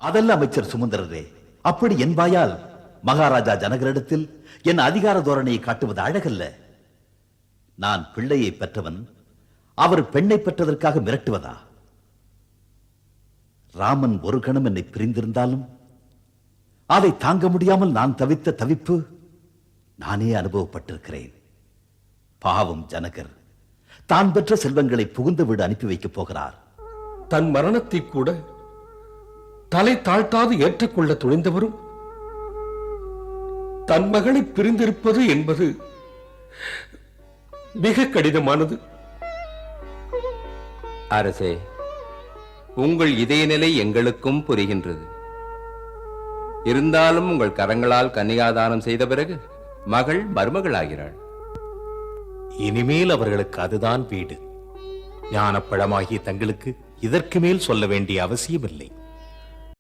அதல்ல அமைச்சர் சுமந்திரரே, அப்படி என் வாயால் மகாராஜா ஜனகரிடத்தில் என் அதிகார தோரணையை காட்டுவது அழகல்ல. நான் பிள்ளையை பெற்றவன், அவர் பெண்ணை பெற்றதற்காக மிரட்டுவதா? ராமன் ஒரு கணம் என்னை பிரிந்திருந்தாலும் அதை தாங்க முடியாமல் நான் தவித்த தவிப்பு நானே அனுபவப்பட்டிருக்கிறேன். பாவம் ஜனகர் தான் பெற்ற செல்வங்களை புகுந்த வீடு அனுப்பி வைக்கப் போகிறார். தன் மரணத்தை கூட தலை தாழ்த்தாது ஏற்றுக்கொள்ள துணிந்தவரும் தன் மகளை பிரிந்திருப்பது என்பது மிக கடினமானது. அரசே, உங்கள் இதய நிலை எங்களுக்கும் புரிகின்றது. இருந்தாலும் உங்கள் கரங்களால் கன்னிகாதானம் செய்த பிறகு மகள் மருமகளாகிறாள். இனிமேல் அவர்களுக்கு அதுதான் வீடு. ஞானப்பழமாகிய தங்களுக்கு இதற்கு மேல் சொல்ல வேண்டிய அவசியமில்லை.